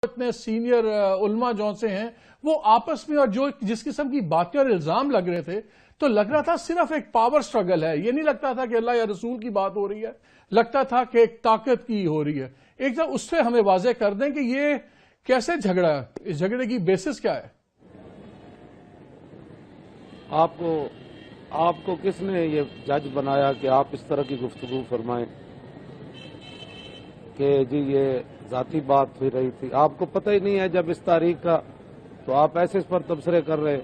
اتنے سینئر علماء جون سے ہیں وہ آپس میں اور جو جس قسم کی باتیں اور الزام لگ رہے تھے تو لگ رہا تھا صرف ایک پاور سٹرگل ہے. یہ نہیں لگتا تھا کہ اللہ یا رسول کی بات ہو رہی ہے, لگتا تھا کہ ایک طاقت کی ہو رہی ہے. ایک دم اس سے ہمیں واضح کر دیں کہ یہ کیسے جھگڑا ہے, اس جھگڑے کی بیسس کیا ہے؟ آپ کو کس نے یہ جج بنایا کہ آپ اس طرح کی گفتگو فرمائیں کہ جی یہ ذاتی بات ہوئی رہی تھی؟ آپ کو پتہ ہی نہیں ہے جب اس تاریخ کا, تو آپ ایسے اس پر تبصرے کر رہے.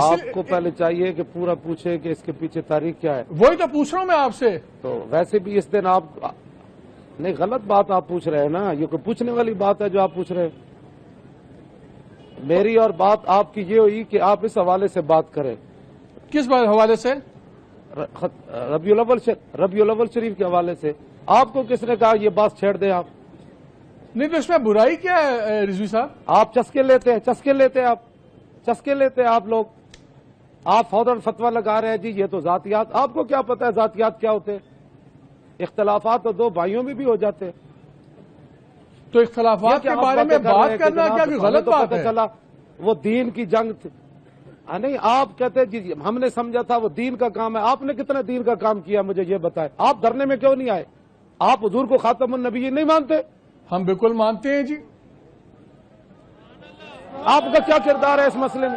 آپ کو پہلے چاہیے کہ پورا پوچھے کہ اس کے پیچھے تاریخ کیا ہے. وہی تو پوچھ رہا ہوں میں آپ سے. تو ویسے بھی اس دن آپ نہیں, غلط بات آپ پوچھ رہے ہیں نا, یہ کوئی پوچھنے والی بات ہے جو آپ پوچھ رہے ہیں. میری اور بات آپ کی یہ ہوئی کہ آپ اس حوالے سے بات کریں. کس حوالے سے؟ ربیع الاول شریف کے حوالے سے. آپ کو کس نے کہا یہ بات چھیڑ دیں آپ؟ نہیں تو اس میں برائی کیا ہے رضوی صاحب؟ آپ چسکے لیتے ہیں آپ لوگ. آپ فوراً فتویٰ لگا رہے ہیں جی یہ تو ذاتیات. آپ کو کیا پتا ہے ذاتیات کیا ہوتے ہیں؟ اختلافات تو دو بھائیوں میں بھی ہو جاتے ہیں. تو اختلافات کے بارے میں بات کرنا کیا کوئی غلط بات ہے؟ چلا وہ دین کی جنگ تھی. نہیں, آپ کہتے جی ہم نے سمجھا تھا وہ دین کا کام ہے. آپ نے کتنا دین کا کام کیا مجھے یہ بتائیں. آپ دھرنے میں کیوں نہیں آئے؟ آپ حضور کو خاتم النبیین نہیں مانتے؟ ہم بالکل مانتے ہیں جی. آپ کا کیا کردار ہے اس مسئلے میں؟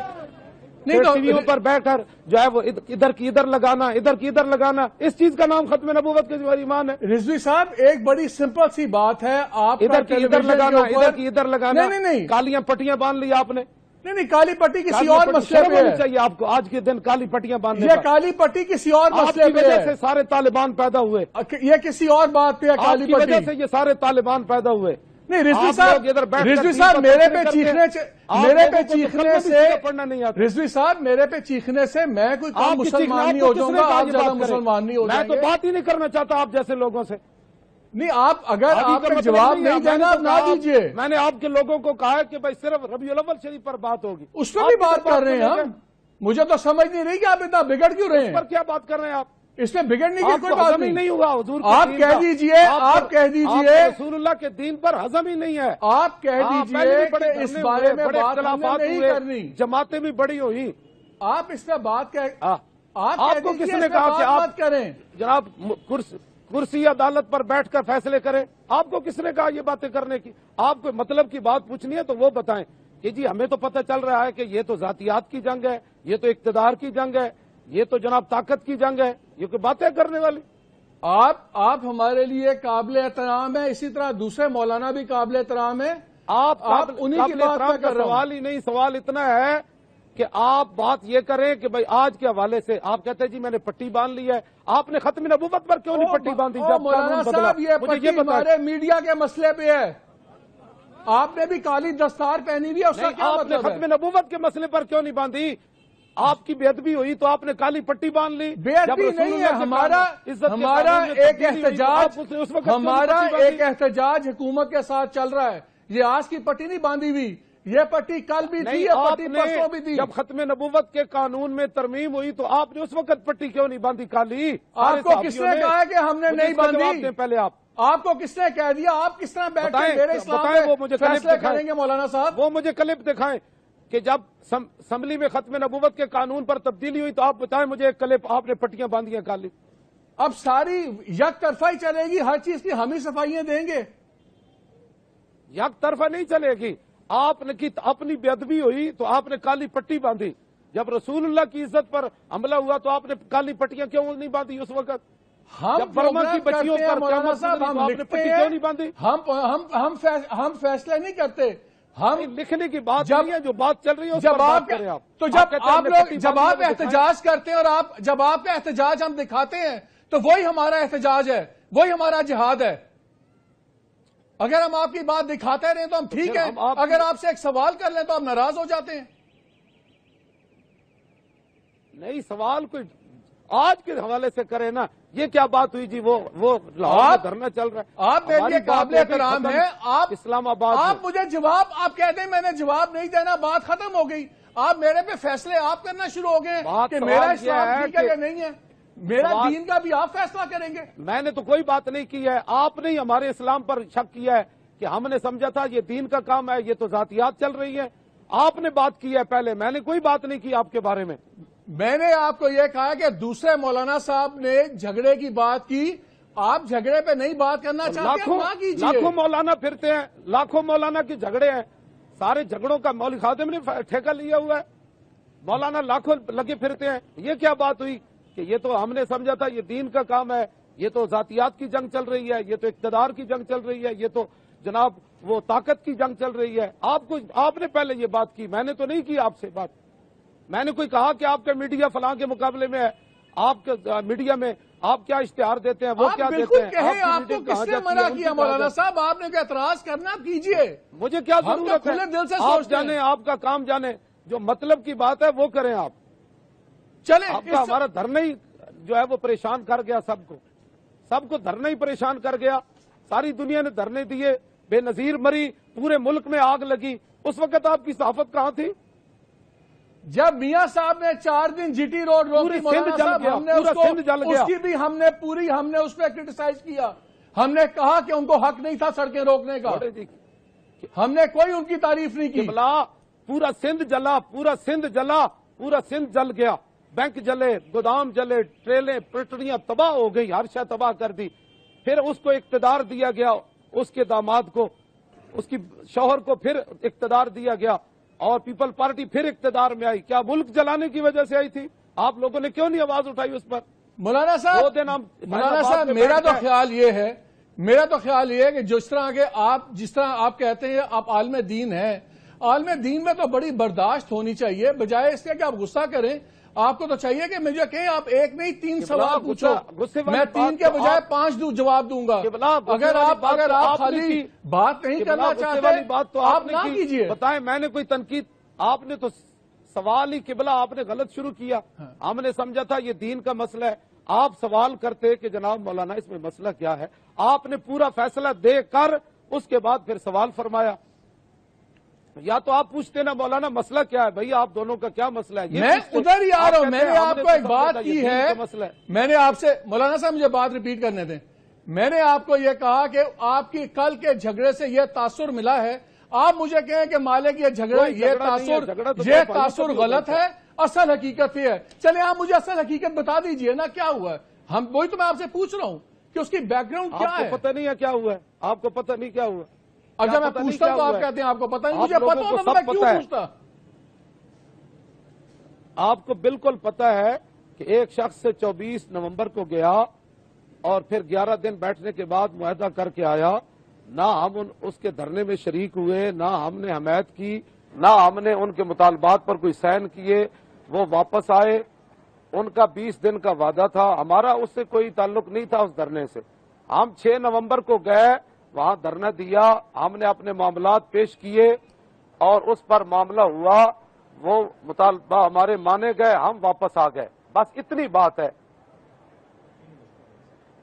نہیں ٹی ویوں پر بیٹھ کر جو ہے وہ ادھر کی ادھر لگانا, اس چیز کا نام ختم نبوت کے جو ایمان ہے. رضوی صاحب ایک بڑی سمپل سی بات ہے, آپ ادھر کی ادھر لگانا. نہیں, کالیاں پٹیاں باندھ لی آپ نے. نہیں, کالی پٹی کسی اور مسئلے پہ ہے. چاہیے آپ کو آج کے دن کالی پٹیاں باندھنے. یہ کالی پٹی کسی اور مسئلے پہ ہے. سے سارے طالبان پیدا ہوئے. یہ کسی اور بات پہ ہے کالی پٹی. وجہ سے یہ سارے طالبان پیدا ہوئے. نہیں رضوی صاحب میرے پہ چیخنے سے میں کوئی کم مسلمان نہیں ہو جاؤں گا, آپ زیادہ مسلمان نہیں ہو جائیں گے. میں تو بات ہی نہیں کرنا چاہتا آپ جیسے لوگوں سے. نہیں, آپ اگر آپ نے جواب نہیں دینا نہ دیجیے. میں نے آپ کے لوگوں کو کہا کہ بھائی صرف ربیع الاول شریف پر بات ہوگی. اس پر بھی بات کر رہے ہیں ہم. مجھے تو سمجھ نہیں رہی کہ آپ اتنا بگڑ کیوں رہے ہیں. اس پر کیا بات کر رہے ہیں آپ؟ اس میں بگڑنے کی کوئی بات نہیں ہوا. حضور آپ کہہ دیجئے رسول اللہ کے دین پر ہضم ہی نہیں ہے. آپ کہہ دیجئے کہ اس بارے میں بات نہیں کرنی. جماعتیں بھی بڑی ہوئی. آپ اس میں بات آپ کو کس نے کہا کہ آپ کریں جناب کرسی عدالت پر بیٹھ کر فیصلے کریں؟ آپ کو کس نے کہا یہ باتیں کرنے کی؟ آپ کو مطلب کی بات پوچھنی ہے تو وہ بتائیں کہ جی ہمیں تو پتہ چل رہا ہے کہ یہ تو ذاتیات کی جنگ ہے, یہ تو اقتدار کی جنگ ہے, یہ تو جناب طاقت کی جنگ ہے. یہ کوئی باتیں کرنے والی؟ آپ ہمارے لیے قابل احترام ہے, اسی طرح دوسرے مولانا بھی قابل احترام ہے. آپ انہیں کی بات کا سوال ہی نہیں. سوال اتنا ہے کہ آپ بات یہ کریں کہ بھائی آج کے حوالے سے آپ کہتے ہیں جی میں نے پٹی باندھ لی ہے. آپ نے ختم نبوت پر کیوں نہیں پٹی باندھی؟ مولانا صاحب یہ پٹی ہمارے میڈیا کے مسئلے پہ ہے. آپ نے بھی کالی دستار پہنی ہوئی ہے, اس کا کیا مطلب ہے؟ ختم نبوت کے مسئلے پر کیوں نہیں باندھی؟ آپ کی بے ادبی ہوئی تو آپ نے کالی پٹی باندھ لی. بے ادبی نہیں ہے, ہمارا ایک احتجاج حکومت کے ساتھ چل رہا ہے. یہ آج کی پٹی نہیں باندھی ہوئی, یہ پٹی کل بھی تھی, یہ پٹی پرسوں بھی تھی. جب ختم نبوت کے قانون میں ترمیم ہوئی تو آپ نے اس وقت پٹی کیوں نہیں باندھی کالی؟ آپ کو کس نے کہا کہ ہم نے نہیں باندھی؟ پہلے آپ کو کس نے کہہ دیا؟ آپ کس طرح بیٹھ کے میرے اسلام میں فیصلے کریں گے مولانا صاحب؟ وہ مجھے کلپ دکھائیں کہ جب اسمبلی میں ختم نبوت کے قانون پر تبدیلی ہوئی تو آپ بتائیں مجھے ایک کلپ آپ نے پٹیاں باندھی ہیں کالی. اب ساری یک طرفہ ہی چلے گی, ہر چیز کی ہم ہی صفائیاں دیں گے. یک طرفہ نہیں چلے گی. آپ نے اپنی بے ادبی ہوئی تو آپ نے کالی پٹی باندھی. جب رسول اللہ کی عزت پر حملہ ہوا تو آپ نے کالی پٹیاں کیوں نہیں باندھی اس وقت؟ ہم برما کی بچیوں پر مولانا صاحب ہم لکھتے ہیں, ہم فیصلے نہیں کرتے. ہم لکھنے کی بات نہیں ہے, جو بات چل رہی ہے جب آپ احتجاج کرتے ہیں اور جب آپ کا احتجاج ہم دکھاتے ہیں تو وہی ہمارا احتجاج ہے, وہی ہمارا جہاد ہے. اگر ہم آپ کی بات دکھاتے رہیں تو ہم ٹھیک ہیں, اگر آپ سے ایک سوال کر لیں تو آپ ناراض ہو جاتے ہیں. نہیں, سوال کوئی آج کے حوالے سے کرے نا. یہ کیا بات ہوئی جی؟ وہ لاہور دھرنا چل رہا ہے. آپ میرے لیے قابل احترام ہیں. آپ اسلام آباد آپ مجھے جواب آپ کہتے ہیں میں نے جواب نہیں دینا, بات ختم ہو گئی. آپ میرے پہ فیصلے آپ کرنا شروع ہو گئے کہ میرا اسلام ٹھیک ہے یا نہیں ہے. میرا دین کا بھی آپ فیصلہ کریں گے. میں نے تو کوئی بات نہیں کی ہے. آپ نے ہمارے اسلام پر شک کیا ہے کہ ہم نے سمجھا تھا یہ دین کا کام ہے، یہ تو ذاتیات چل رہی ہے. آپ نے بات کی ہے پہلے، میں نے کوئی بات نہیں کی آپ کے بارے میں. میں نے آپ کو یہ کہا کہ دوسرے مولانا صاحب نے جھگڑے کی بات کی، آپ جھگڑے پہ نہیں بات کرنا چاہتے ہیں نہ کیجیے. لاکھوں مولانا پھرتے ہیں، لاکھوں مولانا کے جھگڑے ہیں، سارے جھگڑوں کا مولوی خادم نے ٹھیکہ لیا ہوا ہے. مولانا لاکھوں لگے پھرتے ہیں. یہ کیا بات ہوئی کہ یہ تو ہم نے سمجھا تھا یہ دین کا کام ہے، یہ تو ذاتیات کی جنگ چل رہی ہے، یہ تو اقتدار کی جنگ چل رہی ہے، یہ تو جناب وہ طاقت کی جنگ چل رہی ہے. آپ نے پہلے یہ بات کی، میں نے تو نہیں کی آپ سے بات. میں نے کوئی کہا کہ آپ کا میڈیا فلاں کے مقابلے میں ہے، آپ کے میڈیا میں آپ کیا اشتہار دیتے ہیں، وہ کیا دیتے ہیں؟ آپ کو کس نے منع کیا مولانا صاحب؟ آپ نے کوئی اعتراض کرنا کیجیے، مجھے کیا ضرورت ہے؟ کھلے دل سے آپ جانے، آپ کا کام جانے، جو مطلب کی بات ہے وہ کریں. آپ چلیں. آپ کا ہمارا دھرنا ہی جو ہے وہ پریشان کر گیا، سب کو دھرنا ہی پریشان کر گیا. ساری دنیا نے دھرنے دیے، بے نظیر مری، پورے ملک میں آگ لگی. اس وقت آپ کی صحافت کہاں تھی؟ جب میاں صاحب نے 4 دن جی ٹی روڈ روکی مولانا صاحب، ہم نے اس کی بھی ہم نے اس پہ کرٹیسائز کیا. ہم نے کہا کہ ان کو حق نہیں تھا سڑکیں روکنے کا، ہم نے کوئی ان کی تعریف نہیں کی. پورا سندھ جلا، پورا سندھ جلا، پورا سندھ جل گیا. بینک جلے، گودام جلے، ٹریلیں پٹڑیاں تباہ ہو گئی، ہر شے تباہ کر دی. پھر اس کو اقتدار دیا گیا، اس کے داماد کو، اس کی شوہر کو پھر اقتدار دیا گیا، اور پیپل پارٹی پھر اقتدار میں آئی. کیا ملک جلانے کی وجہ سے آئی تھی؟ آپ لوگوں نے کیوں نہیں آواز اٹھائی اس پر؟ مولانا صاحب میرا تو خیال یہ ہے کہ جس طرح آپ کہتے ہیں آپ عالم دین ہیں، عالم دین میں تو بڑی برداشت ہونی چاہیے، بجائے اس کے کہ آپ غصہ کریں. آپ کو تو چاہیے کہ مجھے کہیں آپ ایک نہیں 3 سوال پوچھو، میں 3 کے بجائے 5 جواب دوں گا. اگر آپ خالی بات نہیں کرنا چاہتے بات تو آپ نہ کیجیے. بتائیں، میں نے کوئی تنقید، آپ نے تو سوال ہی قبلہ آپ نے غلط شروع کیا. ہم نے سمجھا تھا یہ دین کا مسئلہ ہے. آپ سوال کرتے کہ جناب مولانا اس میں مسئلہ کیا ہے، آپ نے پورا فیصلہ دے کر اس کے بعد پھر سوال فرمایا. یا تو آپ پوچھتے نا مولانا مسئلہ کیا ہے بھئی، آپ دونوں کا کیا مسئلہ ہے؟ میں ادھر ہی آ رہا ہوں. میں نے آپ کو ایک بات کی ہے، میں نے آپ سے مولانا صاحب مجھے بات ریپیٹ کرنے دیں. میں نے آپ کو یہ کہا کہ آپ کی کل کے جھگڑے سے یہ تاثر ملا ہے. آپ مجھے کہیں کہ مالک یہ تاثر غلط ہے، اصل حقیقت یہ ہے. چلے آپ مجھے اصل حقیقت بتا دیجئے نا کیا ہوا ہے. وہی تو میں آپ سے پوچھ رہا ہوں کہ اس کی بیک گراؤنڈ کیا ہے. آپ کو پتہ نہیں ہے کیا ہوا ہے؟ آپ کو پتہ نہیں کیا ہوا؟ اگر میں پوچھتا ہوں تو آپ کہتے ہیں آپ کو پتہ نہیں. مجھے پتہ ہوتا تو میں کیوں پوچھتا؟ آپ کو بالکل پتہ ہے کہ ایک شخص سے 24 نومبر کو گیا اور پھر 11 دن بیٹھنے کے بعد معاہدہ کر کے آیا. نہ ہم اس کے دھرنے میں شریک ہوئے، نہ ہم نے حمایت کی، نہ ہم نے ان کے مطالبات پر کوئی سائن کیے. وہ واپس آئے، ان کا 20 دن کا وعدہ تھا، ہمارا اس سے کوئی تعلق نہیں تھا اس دھرنے سے. ہم 6 نومبر کو گئے، وہاں دھرنا دیا، ہم نے اپنے معاملات پیش کیے اور اس پر معاملہ ہوا، وہ مطالبہ ہمارے مانے گئے، ہم واپس آ گئے. بس اتنی بات ہے،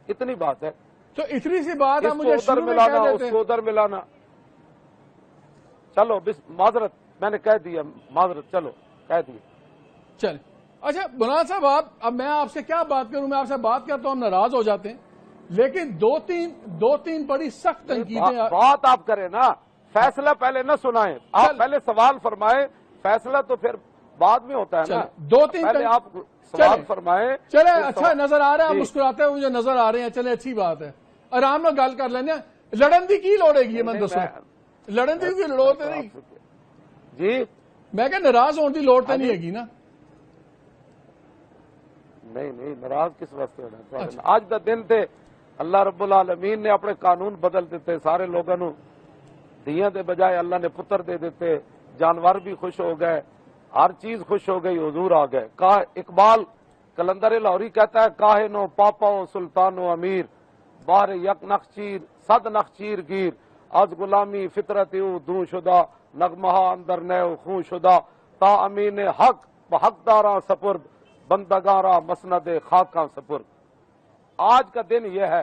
اتنی بات ہے. تو اتنی سی بات ہے، مجھے ادھر ملانا، اس کو ادھر ملانا. چلو معذرت، میں نے کہہ دیا، معذرت، چلو کہہ دیا. چلے. اچھا مولانا صاحب، اب میں آپ سے کیا بات کروں؟ میں آپ سے بات کرتا ہوں ہم ناراض ہو جاتے ہیں، لیکن دو تین بڑی سخت تنقیدیں. بات آپ کریں نا، فیصلہ پہلے نہ سنائیں. آپ پہلے سوال فرمائیں، فیصلہ تو پھر بعد میں ہوتا ہے نا. 2-3 پہلے آپ سوال فرمائیں. چلے اچھا نظر آ رہا ہے، مسکراتے ہوئے مجھے نظر آ رہے ہیں. چلے اچھی بات ہے، آرام میں گل کر لینے. لڑن دی کی لوڑے گی؟ میں دسو لڑن دی کی لوڑ تو نہیں جی. میں کہ ناراض ہونے کی لوڑ تو نہیں ہے نا؟ نہیں، ناراض کس واسطے ہونا. آج دا دن تھے، اللہ رب العالمین نے اپنے قانون بدل دیتے، سارے لوگوں نو دیاں دے بجائے اللہ نے پتر دے دیتے، جانور بھی خوش ہو گئے، ہر چیز خوش ہو گئی، حضور آ گئے. اقبال کلندر لاہوری کہتا ہے، کاہنو پاپاؤ سلطانو امیر، بار یک نخچیر صد نخچیر گیر، از غلامی فطرت او دوں شدہ، نغمہ اندر نیو خون شدہ، تا امین حق بحقداراں سپرد، بندگاراں مسند خاکاں سپرد. آج کا دن یہ ہے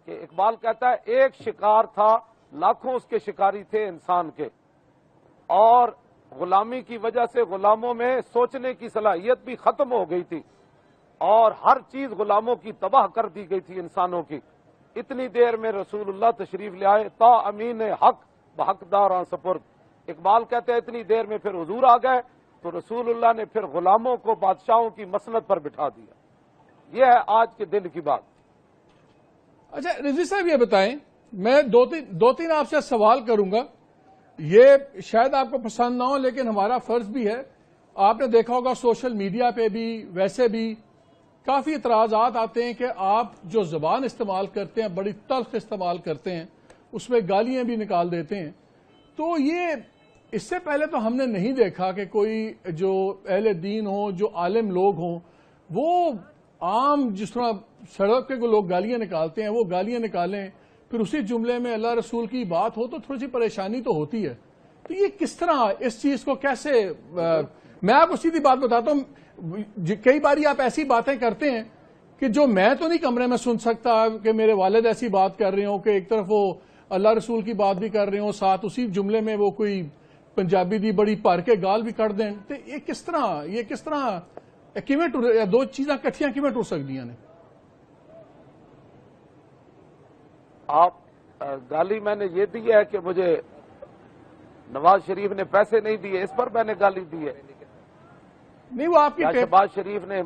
کہ اقبال کہتا ہے ایک شکار تھا، لاکھوں اس کے شکاری تھے انسان کے، اور غلامی کی وجہ سے غلاموں میں سوچنے کی صلاحیت بھی ختم ہو گئی تھی، اور ہر چیز غلاموں کی تباہ کر دی گئی تھی انسانوں کی. اتنی دیر میں رسول اللہ تشریف لے آئے، تا امین حق بحقداراں سپرد۔ اقبال کہتے ہیں اتنی دیر میں پھر حضور آ گئے تو رسول اللہ نے پھر غلاموں کو بادشاہوں کی مسند پر بٹھا دیا۔ یہ ہے آج کے دن کی بات۔ اچھا رضوی صاحب یہ بتائیں، میں دو تین آپ سے سوال کروں گا، یہ شاید آپ کو پسند نہ ہو لیکن ہمارا فرض بھی ہے۔ آپ نے دیکھا ہوگا سوشل میڈیا پہ بھی ویسے بھی کافی اعتراضات آتے ہیں کہ آپ جو زبان استعمال کرتے ہیں بڑی تلخ استعمال کرتے ہیں، اس میں گالیاں بھی نکال دیتے ہیں۔ تو یہ اس سے پہلے تو ہم نے نہیں دیکھا کہ کوئی جو اہل دین ہوں، جو عالم لوگ ہوں، وہ عام جس طرح سڑک پہ کو لوگ گالیاں نکالتے ہیں وہ گالیاں نکالیں، پھر اسی جملے میں اللہ رسول کی بات ہو تو تھوڑی سی پریشانی تو ہوتی ہے۔ تو یہ کس طرح اس چیز کو کیسے میں آپ کو سیدھی بات بتاتا ہوں، کئی باری آپ ایسی باتیں کرتے ہیں کہ جو میں تو نہیں کمرے میں سن سکتا کہ میرے والد ایسی بات کر رہے ہوں کہ ایک طرف وہ اللہ رسول کی بات بھی کر رہے ہوں، ساتھ اسی جملے میں وہ کوئی پنجابی دی بڑی پار کے گال بھی کر دیں۔ تو یہ کس طرح کیویں دو چیزاں کٹھیاں کیویں ٹر سکدیاں نے؟ آپ گالی میں نے یہ دی ہے کہ مجھے نواز شریف نے پیسے نہیں دیے، اس پر میں نے گالی دی ہے؟ نہیں، وہ آپ کی شہباز شریف نے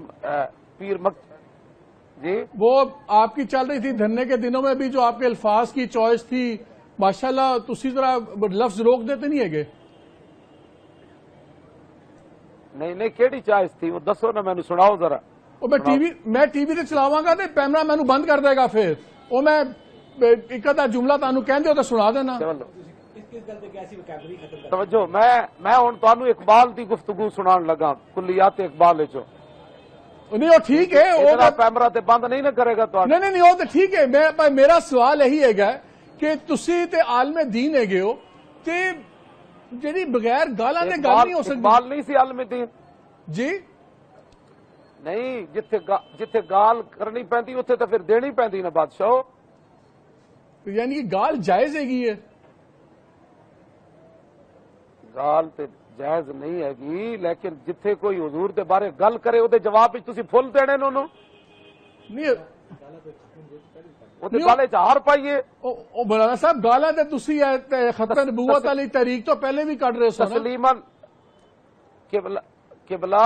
جی وہ آپ کی چل رہی تھی دھرنے کے دنوں میں بھی جو آپ کے الفاظ کی چوائس تھی ماشاءاللہ تسی ذرا لفظ روک دیتے نہیں ہے گے؟ نہیں کیڑی چوائس تھی وہ دسو نا، میں نے سناؤ ذرا۔ میں ٹی وی تے چلاواں گا تے کیمرہ مینوں بند کر دے گا، پھر وہ میں ایک ادھا جملہ تانوں کہندے ہو تے سنا دینا۔ توجہ، میں ہن تانوں اقبال دی گفتگو سنان لگا، کلیات اقبال وچوں۔ نہیں وہ ٹھیک ہے، وہ کیمرہ تے بند نہیں نہ کرے گا تو نہیں وہ تو ٹھیک ہے۔ میرا سوال یہی ہے گا کہ تسی تے عالم دین ہے گے ہو تے جڑی بغیر گالاں دے گل نہیں ہو سکتی۔ اقبال نہیں سی عالم دین جی نہیں، جتھے گال کرنی پیندی اتنے تو پھر دینی پیندی نا بادشاہ۔ یعنی کہ گال جائز ہے گی ہے؟ گال تے جائز نہیں ہے گی، لیکن جتھے کوئی حضور دے بارے گل کرے وہ جواب تسی فل دینے انہوں نہیں وہ گالے چار پائیے۔ مولانا صاحب گالاں تے تسی ختم نبوت والی تحریک تو پہلے بھی کٹ رہے سو نا۔ قبلہ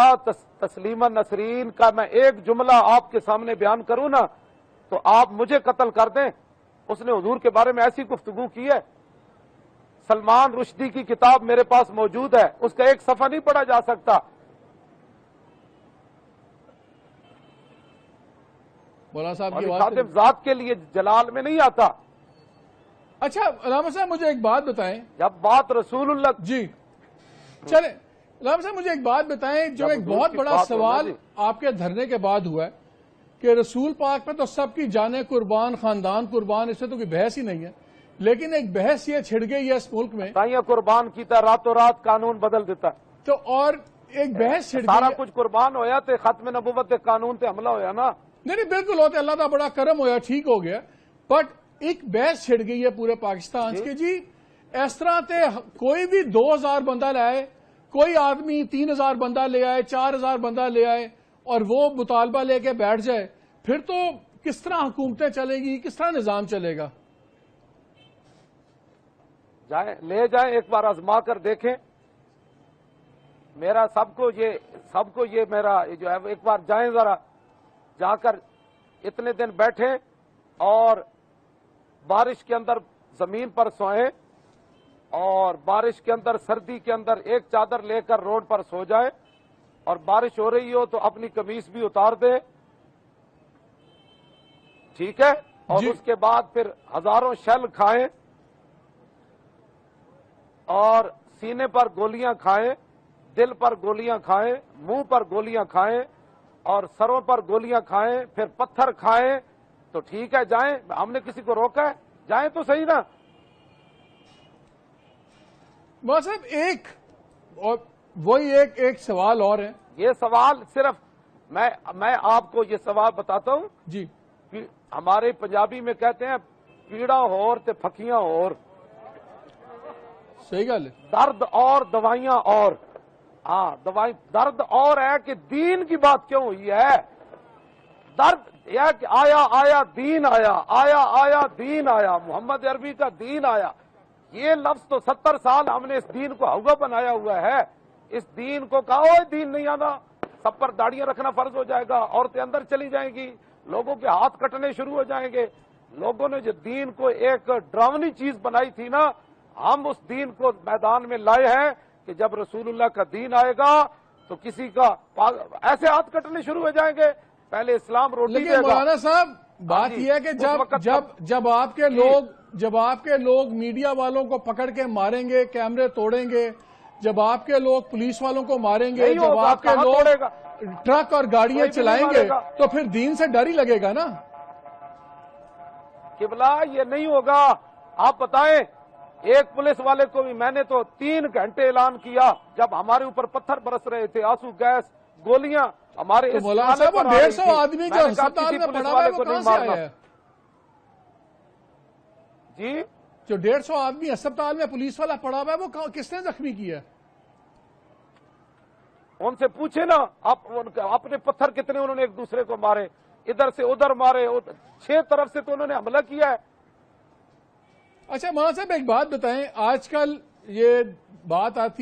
تسلیما نسرین کا میں ایک جملہ آپ کے سامنے بیان کروں نا تو آپ مجھے قتل کر دیں۔ اس نے حضور کے بارے میں ایسی گفتگو کی ہے، سلمان رشدی کی کتاب میرے پاس موجود ہے، اس کا ایک صفحہ نہیں پڑھا جا سکتا۔ مولانا صاحب کی خادم ذات کے لیے جلال میں نہیں آتا۔ اچھا علامہ صاحب مجھے ایک بات بتائیں، جب بات رسول اللہ جی چلیں علامہ صاحب مجھے ایک بات بتائیں، جو ایک بہت بڑا سوال آپ کے دھرنے کے بعد ہوا ہے کہ رسول پاک پہ تو سب کی جانیں قربان، خاندان قربان، اس سے تو کوئی بحث ہی نہیں ہے، لیکن ایک بحث یہ چھڑ گئی ہے اس ملک میں، تائیاں قربان کیتا راتوں رات قانون بدل دیتا تو اور ایک بحث چھڑ گئی سارا ہے۔ کچھ قربان ہویا تے ختم نبوت تے قانون تے حملہ ہویا نا۔ نہیں بالکل ہوتے، اللہ کا بڑا کرم ہویا، ٹھیک ہو گیا، بٹ ایک بحث چھڑ گئی ہے پورے پاکستان کے جی اس طرح تے کوئی بھی 2000 بندہ لے آئے، کوئی آدمی 3000 بندہ لے آئے، 4000 بندہ لے آئے اور وہ مطالبہ لے کے بیٹھ جائے، پھر تو کس طرح حکومتیں چلے گی، کس طرح نظام چلے گا؟ جائیں لے جائیں، ایک بار آزما کر دیکھیں۔ میرا سب کو یہ میرا جو ہے ایک بار جائیں، ذرا جا کر اتنے دن بیٹھیں اور بارش کے اندر زمین پر سوئیں اور بارش کے اندر سردی کے اندر ایک چادر لے کر روڈ پر سو جائیں، اور بارش ہو رہی ہو تو اپنی قمیص بھی اتار دیں، ٹھیک ہے؟ اور اس کے بعد پھر ہزاروں شیل کھائیں اور سینے پر گولیاں کھائیں، دل پر گولیاں کھائیں، منہ پر گولیاں کھائیں اور سروں پر گولیاں کھائیں، پھر پتھر کھائیں، تو ٹھیک ہے جائیں۔ ہم نے کسی کو روکا ہے؟ جائیں تو صحیح نا۔ مولانا صاحب وہی ایک سوال اور ہے، یہ سوال صرف میں آپ کو یہ سوال بتاتا ہوں جی کہ ہمارے پنجابی میں کہتے ہیں پیڑا ہور تے پھکیاں اور، صحیح گل ہے، درد اور دوائیاں اور۔ ہاں درد اور ہے کہ دین کی بات کیوں ہوئی ہے؟ درد یہ کہ آیا دین آیا دین آیا، محمد عربی کا دین آیا، یہ لفظ تو 70 سال ہم نے اس دین کو ہوگا بنایا ہوا ہے۔ اس دین کو کہا ہو دین نہیں آنا، سب پر داڑیاں رکھنا فرض ہو جائے گا، عورتیں اندر چلی جائیں گی، لوگوں کے ہاتھ کٹنے شروع ہو جائیں گے۔ لوگوں نے جو دین کو ایک ڈراؤنی چیز بنائی تھی نا، ہم اس دین کو میدان میں لائے ہیں کہ جب رسول اللہ کا دین آئے گا تو کسی کا ایسے ہاتھ کٹنے شروع ہو جائیں گے۔ پہلے اسلام روٹی دے لیکن گا۔ مولانا صاحب بات یہ ہے کہ جب آپ کے لوگ میڈیا والوں کو پکڑ کے ماریں گے، کیمرے توڑیں گے، جب آپ کے لوگ پولیس والوں کو ماریں گے، جب آپ کے لوگ ٹرک اور گاڑیاں چلائیں گے تو پھر دین سے ڈر ہی لگے گا نا۔ قبلہ یہ نہیں ہوگا۔ آپ بتائیں، ایک پولیس والے کو بھی میں نے تو 3 گھنٹے اعلان کیا جب ہمارے اوپر پتھر برس رہے تھے، آنسو گیس، گولیاں ہمارے اس مولانا صاحب وہ 150 آدمی جو ہسپتال میں پڑا ہوا ہے وہ کہاں سے آیا ہے؟ جی جو 150 آدمی ہسپتال میں پولیس والا پڑا ہوا ہے وہ کس نے زخمی کیا ہے؟ ان سے پوچھے نا، اپنے پتھر کتنے انہوں نے ایک دوسرے کو مارے، ادھر سے ادھر مارے، 6 طرف سے تو انہوں نے حملہ کیا ہے۔ اچھا مولانا صاحب ایک بات بتائیں، آج کل یہ بات آتی